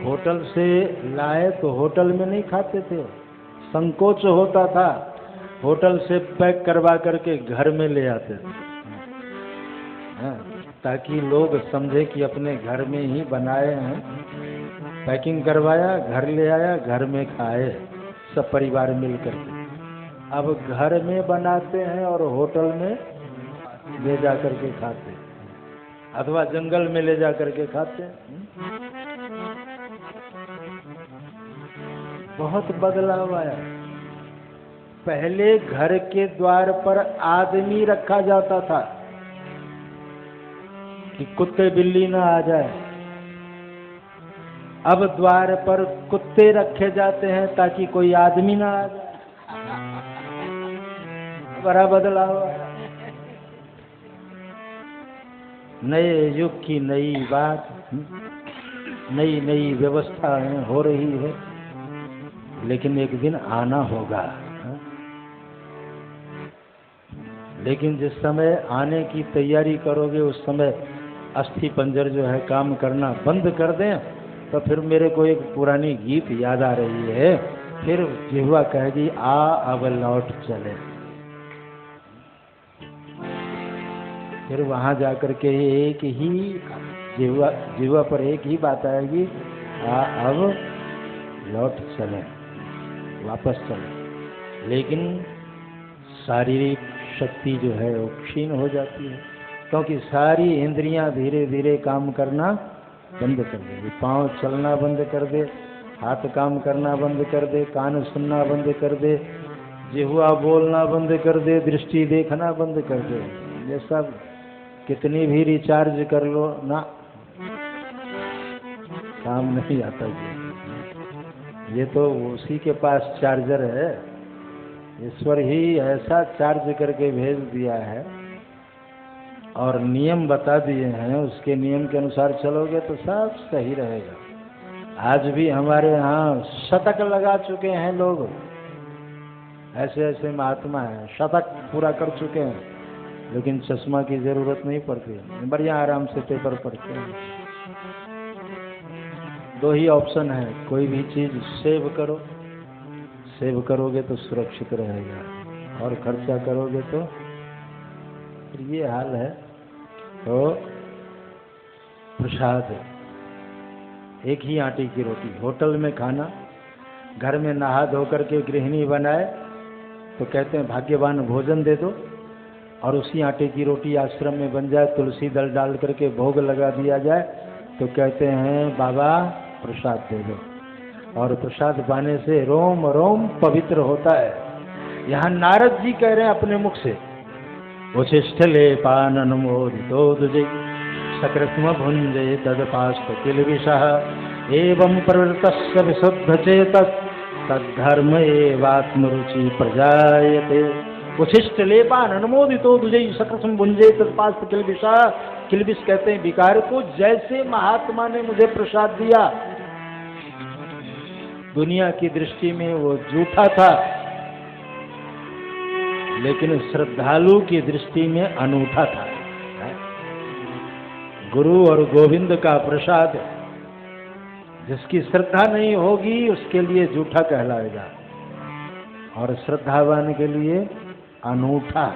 Hotel से लाए तो होटल में नहीं खाते थे, संकोच होता था, होटल से पैक करवा करके घर में ले आते थे। हाँ, ताकि लोग समझे कि अपने घर में ही बनाए हैं। पैकिंग करवाया, घर ले आया, घर में खाए सब परिवार मिल करके। अब घर में बनाते हैं और होटल में ले जा करके खाते हैं, अथवा जंगल में ले जा करके खाते हैं। बहुत बदलाव आया। पहले घर के द्वार पर आदमी रखा जाता था कि कुत्ते बिल्ली ना आ जाए। अब द्वार पर कुत्ते रखे जाते हैं ताकि कोई आदमी ना आ जाए। बड़ा बदलाव आया। नए युग की नई बात, नई नई व्यवस्थाएं हो रही है, लेकिन एक दिन आना होगा। लेकिन जिस समय आने की तैयारी करोगे उस समय अस्थि पंजर जो है काम करना बंद कर दें, तो फिर मेरे को एक पुरानी गीत याद आ रही है। फिर जिह्वा कहेगी आ अब लौट चले। फिर वहां जाकर के एक ही जिह्वा पर एक ही बात आएगी, आ अब लौट चले, वापस चले। लेकिन शारीरिक शक्ति जो है वो क्षीण हो जाती है, क्योंकि सारी इंद्रियां धीरे धीरे काम करना बंद कर दे। पाँव चलना बंद कर दे, हाथ काम करना बंद कर दे, कान सुनना बंद कर दे, जिह्वा बोलना बंद कर दे, दृष्टि देखना बंद कर दे। ये सब कितनी भी रिचार्ज कर लो ना, काम नहीं आता जी। ये तो उसी के पास चार्जर है, ईश्वर ही ऐसा चार्ज करके भेज दिया है और नियम बता दिए हैं। उसके नियम के अनुसार चलोगे तो सब सही रहेगा। आज भी हमारे यहाँ शतक लगा चुके हैं लोग, ऐसे ऐसे महात्मा हैं, शतक पूरा कर चुके हैं, लेकिन चश्मा की जरूरत नहीं पड़ती, बढ़िया आराम से पेपर पढ़ते हैं। दो ही ऑप्शन है, कोई भी चीज सेव करो, सेव करोगे तो सुरक्षित रहेगा, और खर्चा करोगे तो फिर ये हाल है। तो प्रसाद, एक ही आटे की रोटी, होटल में खाना, घर में नहा धो करके गृहिणी बनाए तो कहते हैं भाग्यवान भोजन दे दो, और उसी आटे की रोटी आश्रम में बन जाए, तुलसी दल डाल करके भोग लगा दिया जाए तो कहते हैं बाबा प्रसाद दे दो। और प्रसाद पाने से रोम रोम पवित्र होता है। यहाँ नारद जी कह रहे हैं अपने मुख से, उच्छिष्ट लेपानन मोदितो दुजे सकृत्म भुंजे तदपास्त किलविषः एवं प्रवृत्तस्य विशुद्ध चेतस तद्धर्म एवात्मरुचि प्रजायते। उच्छिष्ट लेपान अनुमोदितो दुजे सकृत्म भुंजे तदपास्त किलविषः। किलविष कहते हैं विकार को। जैसे महात्मा ने मुझे प्रसाद दिया, दुनिया की दृष्टि में वो झूठा था, लेकिन श्रद्धालु की दृष्टि में अनूठा था। गुरु और गोविंद का प्रसाद जिसकी श्रद्धा नहीं होगी उसके लिए झूठा कहलाएगा, और श्रद्धावान के लिए अनूठा।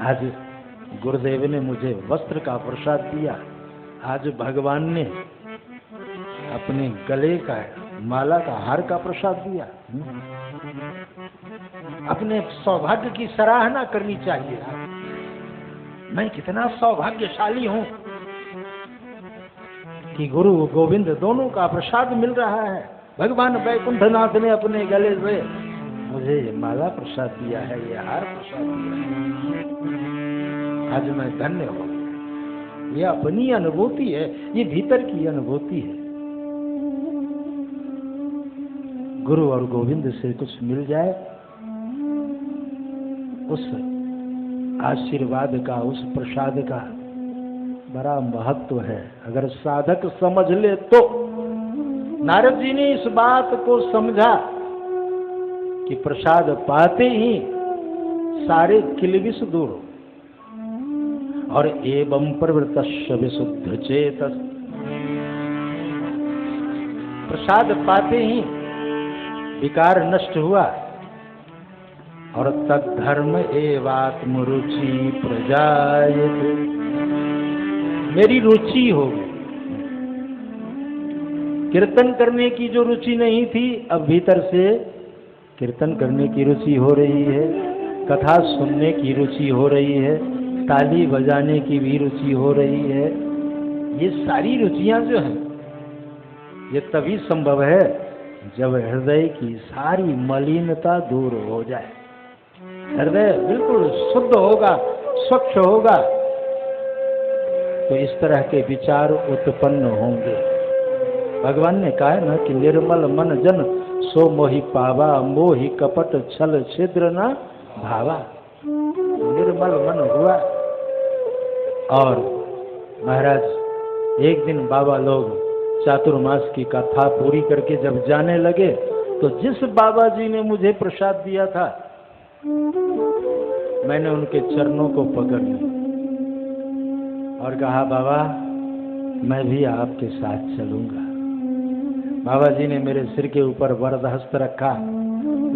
आज गुरुदेव ने मुझे वस्त्र का प्रसाद दिया, आज भगवान ने अपने गले का माला का हार का प्रसाद दिया। अपने सौभाग्य की सराहना करनी चाहिए। मैं कितना सौभाग्यशाली हूं कि गुरु गोविंद दोनों का प्रसाद मिल रहा है। भगवान वैकुंठनाथ ने अपने गले से मुझे ये माला प्रसाद दिया है, ये हार प्रसाद दिया है। आज मैं धन्य हूं। ये अपनी अनुभूति है, ये भीतर की अनुभूति है। गुरु और गोविंद से कुछ मिल जाए, उस आशीर्वाद का, उस प्रसाद का बड़ा महत्व है। अगर साधक समझ ले तो। नारद जी ने इस बात को समझा कि प्रसाद पाते ही सारे किलबिश दूर, और एवं प्रवृत्तस्य विशुद्ध चेतस, प्रसाद पाते ही विकार नष्ट हुआ और तद्धर्म एवात्म रुचि प्रजायते, मेरी रुचि हो गई। कीर्तन करने की जो रुचि नहीं थी, अब भीतर से कीर्तन करने की रुचि हो रही है, कथा सुनने की रुचि हो रही है, ताली बजाने की भी रुचि हो रही है। ये सारी रुचियां जो हैं, ये तभी संभव है जब हृदय की सारी मलिनता दूर हो जाए। हृदय बिल्कुल शुद्ध होगा, स्वच्छ होगा, तो इस तरह के विचार उत्पन्न होंगे। भगवान ने कहा है ना कि निर्मल मन जन सो मोहि पावा, मोहि कपट छल छिद्र न भावा। निर्मल मन हुआ। और महाराज एक दिन बाबा लोग चातुर्मास की कथा पूरी करके जब जाने लगे, तो जिस बाबा जी ने मुझे प्रसाद दिया था, मैंने उनके चरणों को पकड़ लिया और कहा, बाबा मैं भी आपके साथ चलूंगा। बाबा जी ने मेरे सिर के ऊपर वरद हस्त रखा,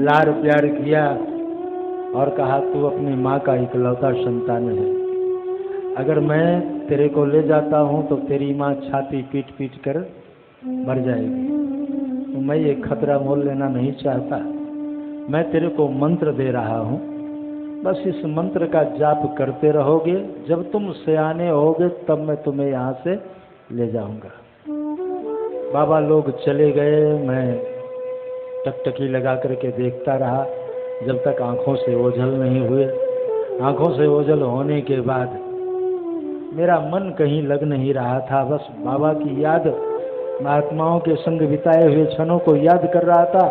लाड़ प्यार किया और कहा, तू अपनी माँ का इकलौता संतान है। अगर मैं तेरे को ले जाता हूँ तो तेरी माँ छाती पीट पीट कर मर जाएगी। तो मैं ये खतरा मोल लेना नहीं चाहता। मैं तेरे को मंत्र दे रहा हूँ, बस इस मंत्र का जाप करते रहोगे। जब तुम सयाने होगे तब मैं तुम्हें यहाँ से ले जाऊँगा। बाबा लोग चले गए। मैं टकटकी लगा करके देखता रहा जब तक आंखों से ओझल नहीं हुए। आंखों से ओझल होने के बाद मेरा मन कहीं लग नहीं रहा था, बस बाबा की याद, महात्माओं के संग बिताए हुए क्षणों को याद कर रहा था।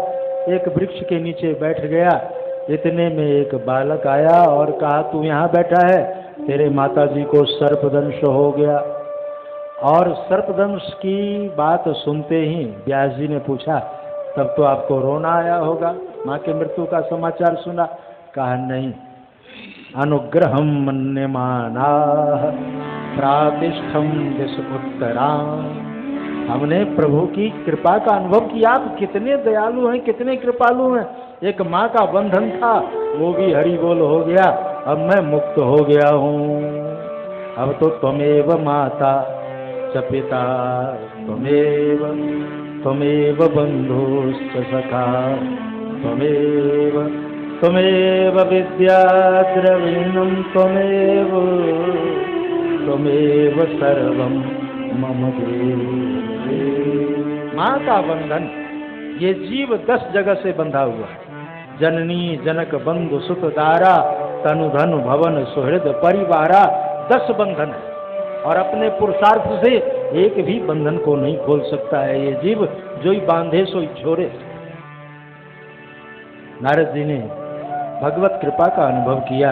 एक वृक्ष के नीचे बैठ गया। इतने में एक बालक आया और कहा, तू यहाँ बैठा है, तेरे माताजी को सर्पदंश हो गया। और सर्पदंश की बात सुनते ही व्यास जी ने पूछा, तब तो आपको रोना आया होगा, माँ के मृत्यु का समाचार सुना? कहा, नहीं, अनुग्रहम मन्यमाना प्रातिष्ठम दिश उत्तरा। हमने प्रभु की कृपा का अनुभव किया। आप कितने दयालु हैं, कितने कृपालु हैं। एक माँ का बंधन था, वो भी हरि बोल हो गया। अब मैं मुक्त हो गया हूँ। अब तो त्वमेव माता च पिता त्वमेव बंधुश्च सखा त्वमेव विद्या द्रविणं त्वमेव सर्वं मम देव। माँ का बंधन, ये जीव 10 जगह से बंधा हुआ है। जननी जनक बंधु सुत दारा तनु धनु भवन सुहृद परिवारा। 10 बंधन है और अपने पुरुषार्थ से एक भी बंधन को नहीं खोल सकता है ये जीव। जो ही बांधे सो ही छोड़े। नारद जी ने भगवत कृपा का अनुभव किया।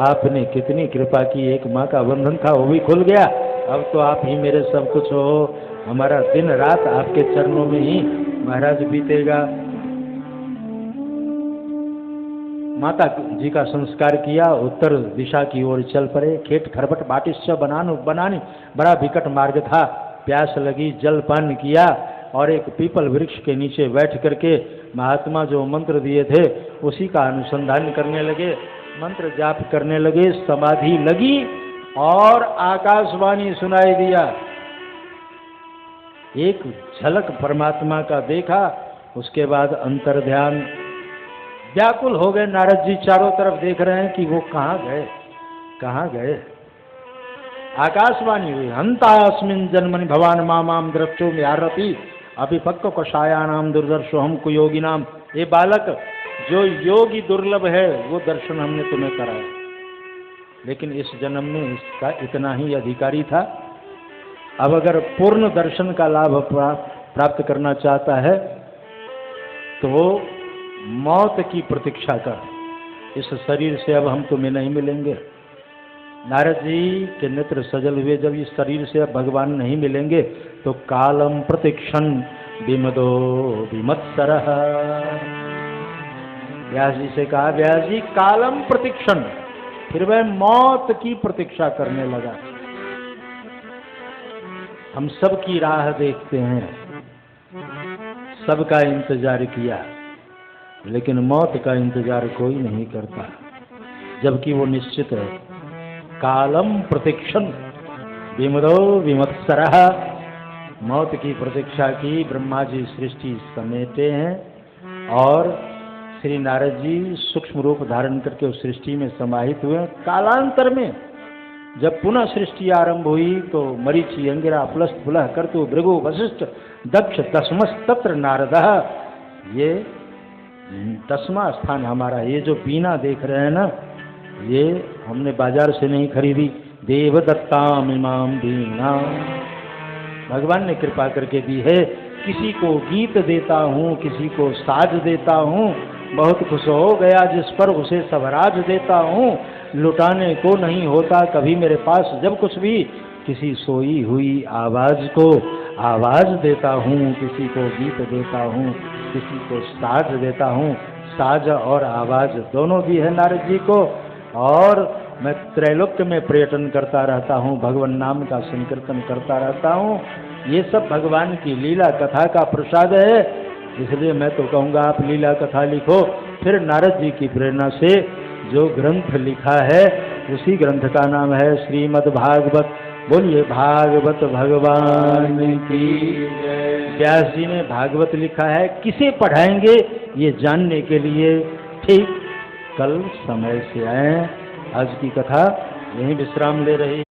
आपने कितनी कृपा की, एक माँ का बंधन था वो भी खुल गया। अब तो आप ही मेरे सब कुछ हो। हमारा दिन रात आपके चरणों में ही महाराज बीतेगा। माता जी का संस्कार किया, उत्तर दिशा की ओर चल पड़े। खेत खरबट बाटिश्च बनानी बड़ा विकट मार्ग था। प्यास लगी, जल पान किया और एक पीपल वृक्ष के नीचे बैठ करके महात्मा जो मंत्र दिए थे उसी का अनुसंधान करने लगे। मंत्र जाप करने लगे, समाधि लगी और आकाशवाणी सुनाई दिया। एक झलक परमात्मा का देखा, उसके बाद अंतर ध्यान। व्याकुल हो गए नारद जी, चारों तरफ देख रहे हैं कि वो कहाँ गए, कहाँ गए। आकाशवाणी हुई, हंतास्मिन् जन्मनि भवान माम द्रष्टो म्यारति अभिपक्व कषायाणाम दुर्दर्शो हम कुयोगी नाम। ये बालक जो योगी दुर्लभ है वो दर्शन हमने तुम्हें कराया, लेकिन इस जन्म में इसका इतना ही अधिकारी था। अब अगर पूर्ण दर्शन का लाभ प्राप्त करना चाहता है तो वो मौत की प्रतीक्षा कर। इस शरीर से अब हम तुम्हें नहीं मिलेंगे। नारद जी के नेत्र सजल हुए। जब इस शरीर से अब भगवान नहीं मिलेंगे तो कालम प्रतीक्षण विमदो विमत्सरः। व्यास जी से कहा, व्यास जी कालम प्रतीक्षण। फिर वह मौत की प्रतीक्षा करने लगा। हम सब की राह देखते हैं। सबका इंतजार किया, लेकिन मौत का इंतजार कोई नहीं करता, जबकि वो निश्चित है। कालम प्रतीक्षण विमदो विमत्सरः, मौत की प्रतीक्षा की ब्रह्मा जी सृष्टि समेटे हैं और श्री नारद जी सूक्ष्म रूप धारण करके उस सृष्टि में समाहित हुए। कालांतर में जब पुनः सृष्टि आरंभ हुई तो मरीचि, अंगिरा, पुलस्त, पुलह, कर्तु, भृगु, वशिष्ठ, दक्ष, दशमस तत्र नारदः, ये 10वां स्थान हमारा। ये जो बीना देख रहे हैं ना, ये हमने बाजार से नहीं खरीदी। देवदत्ताम इमाम बीना, भगवान ने कृपा करके दी है। किसी को गीत देता हूँ, किसी को साज देता हूँ, बहुत खुश हो गया जिस पर उसे सब राज देता हूँ। लुटाने को नहीं होता कभी मेरे पास जब कुछ भी, किसी सोई हुई आवाज को आवाज देता हूँ, किसी को गीत देता हूँ, किसी को साज देता हूँ। साज और आवाज दोनों भी है नारद जी को। और मैं त्रैलोक्य में पर्यटन करता रहता हूँ, भगवान नाम का संकीर्तन करता रहता हूँ। ये सब भगवान की लीला कथा का प्रसाद है। इसलिए मैं तो कहूँगा आप लीला कथा लिखो। फिर नारद जी की प्रेरणा से जो ग्रंथ लिखा है उसी ग्रंथ का नाम है श्रीमद् भागवत। बोलिए भागवत भगवान की जय। व्यास जी ने भागवत लिखा है, किसे पढ़ाएंगे ये जानने के लिए ठीक कल समय से आए। आज की कथा यहीं विश्राम ले रही है।